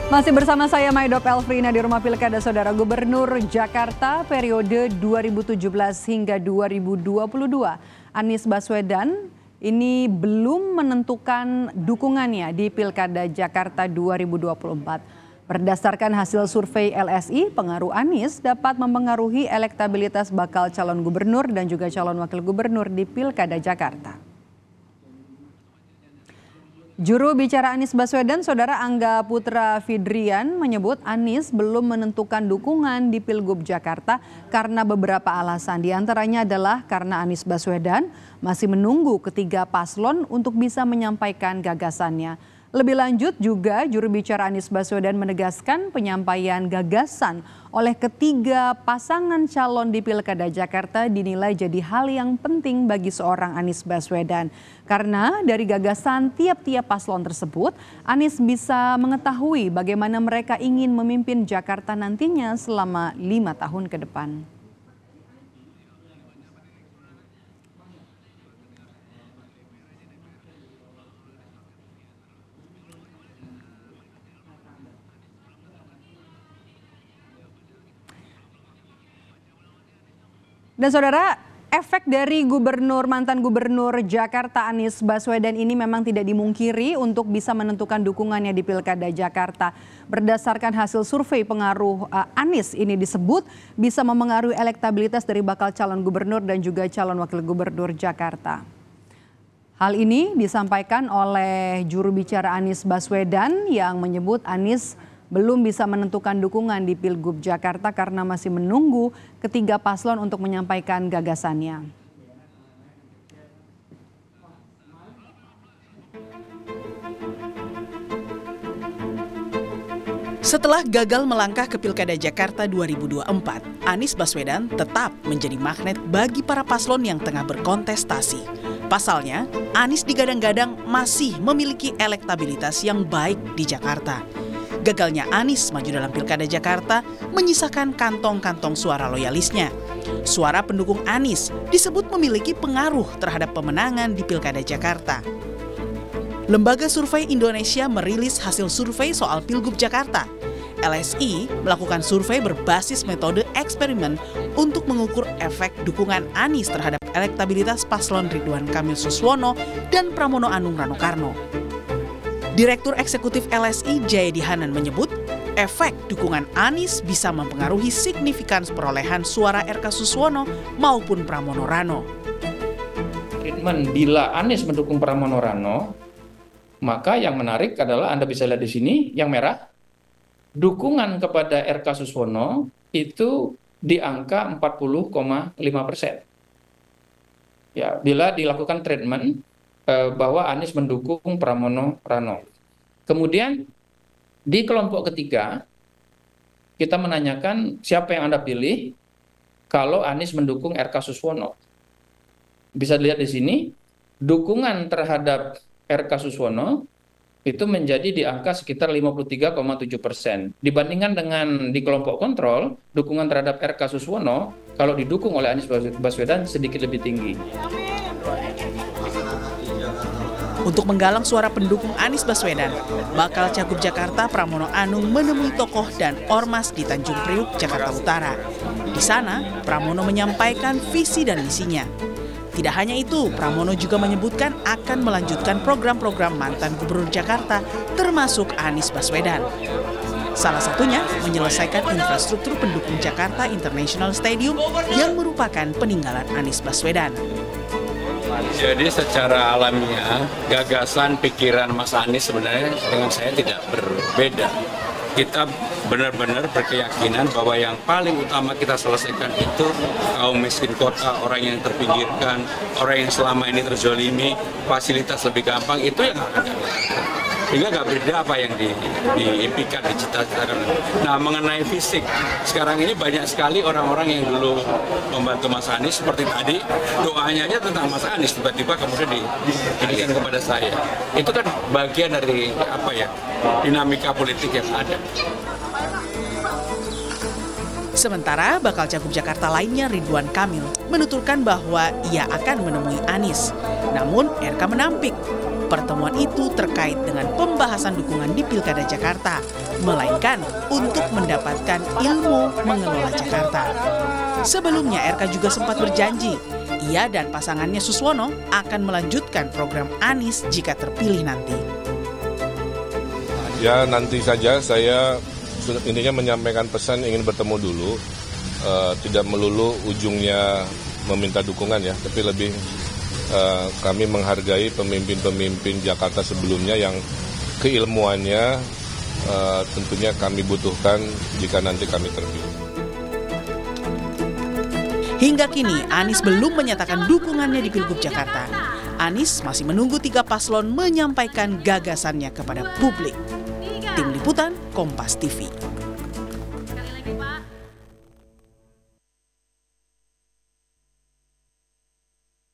Masih bersama saya Maido Pelfrina di Rumah Pilkada Saudara. Gubernur Jakarta periode 2017 hingga 2022 Anies Baswedan ini belum menentukan dukungannya di Pilkada Jakarta 2024. Berdasarkan hasil survei LSI, pengaruh Anies dapat mempengaruhi elektabilitas bakal calon gubernur dan juga calon wakil gubernur di Pilkada Jakarta. Juru bicara Anies Baswedan, Saudara Angga Putra Fidrian, menyebut Anies belum menentukan dukungan di Pilgub Jakarta karena beberapa alasan. Di antaranya adalah karena Anies Baswedan masih menunggu ketiga paslon untuk bisa menyampaikan gagasannya. Lebih lanjut juga juru bicara Anies Baswedan menegaskan penyampaian gagasan oleh ketiga pasangan calon di Pilkada Jakarta dinilai jadi hal yang penting bagi seorang Anies Baswedan. Karena dari gagasan tiap-tiap paslon tersebut, Anies bisa mengetahui bagaimana mereka ingin memimpin Jakarta nantinya selama 5 tahun ke depan. Dan Saudara, efek dari mantan gubernur Jakarta Anies Baswedan ini memang tidak dimungkiri untuk bisa menentukan dukungannya di Pilkada Jakarta. Berdasarkan hasil survei, pengaruh Anies ini disebut bisa memengaruhi elektabilitas dari bakal calon gubernur dan juga calon wakil gubernur Jakarta. Hal ini disampaikan oleh juru bicara Anies Baswedan yang menyebut Anies belum bisa menentukan dukungan di Pilgub Jakarta karena masih menunggu ketiga paslon untuk menyampaikan gagasannya. Setelah gagal melangkah ke Pilkada Jakarta 2024, Anies Baswedan tetap menjadi magnet bagi para paslon yang tengah berkontestasi. Pasalnya, Anies digadang-gadang masih memiliki elektabilitas yang baik di Jakarta. Gagalnya Anies maju dalam Pilkada Jakarta menyisakan kantong-kantong suara loyalisnya. Suara pendukung Anies disebut memiliki pengaruh terhadap pemenangan di Pilkada Jakarta. Lembaga Survei Indonesia merilis hasil survei soal Pilgub Jakarta. LSI melakukan survei berbasis metode eksperimen untuk mengukur efek dukungan Anies terhadap elektabilitas paslon Ridwan Kamil Suswono dan Pramono Anung Rano Karno. Direktur Eksekutif LSI Jayadi Hanan menyebut efek dukungan Anies bisa mempengaruhi signifikan perolehan suara RK Suswono maupun Pramono Rano. Treatment bila Anies mendukung Pramono Rano, maka yang menarik adalah Anda bisa lihat di sini yang merah, dukungan kepada RK Suswono itu di angka 40,5%. Ya, bila dilakukan treatment bahwa Anies mendukung Pramono Rano. Kemudian di kelompok ketiga kita menanyakan siapa yang Anda pilih kalau Anies mendukung RK Suswono. Bisa dilihat di sini dukungan terhadap RK Suswono itu menjadi di angka sekitar 53,7%. Dibandingkan dengan di kelompok kontrol, dukungan terhadap RK Suswono kalau didukung oleh Anies Baswedan sedikit lebih tinggi. Untuk menggalang suara pendukung Anies Baswedan, bakal Cagup Jakarta Pramono Anung menemui tokoh dan ormas di Tanjung Priuk, Jakarta Utara. Di sana, Pramono menyampaikan visi dan misinya. Tidak hanya itu, Pramono juga menyebutkan akan melanjutkan program-program mantan Gubernur Jakarta, termasuk Anies Baswedan. Salah satunya menyelesaikan infrastruktur pendukung Jakarta International Stadium yang merupakan peninggalan Anies Baswedan. Jadi secara alamiah, gagasan pikiran Mas Anies sebenarnya dengan saya tidak berbeda. Kita benar-benar berkeyakinan bahwa yang paling utama kita selesaikan itu kaum miskin kota, orang yang terpinggirkan, orang yang selama ini terzolimi, fasilitas lebih gampang, itu yang akan kita lakukan. Sehingga nggak beda apa yang diimpikan, dicita-citakan. Nah, mengenai fisik, sekarang ini banyak sekali orang-orang yang dulu membantu Mas Anies, seperti tadi, doanya aja tentang Mas Anies, tiba-tiba kemudian diberikan kepada saya. Itu kan bagian dari dinamika politik yang ada. Sementara bakal Cagup Jakarta lainnya Ridwan Kamil menuturkan bahwa ia akan menemui Anies. Namun RK menampik. pertemuan itu terkait dengan pembahasan dukungan di Pilkada Jakarta, melainkan untuk mendapatkan ilmu mengelola Jakarta. Sebelumnya, RK juga sempat berjanji, ia dan pasangannya Suswono akan melanjutkan program Anies jika terpilih nanti. Ya, nanti saja saya intinya menyampaikan pesan ingin bertemu dulu, tidak melulu ujungnya meminta dukungan ya, tapi lebih kami menghargai pemimpin-pemimpin Jakarta sebelumnya yang keilmuannya tentunya kami butuhkan jika nanti kami terpilih. Hingga kini, Anies belum menyatakan dukungannya di Pilgub Jakarta. Anies masih menunggu 3 paslon menyampaikan gagasannya kepada publik. Tim Liputan, Kompas TV.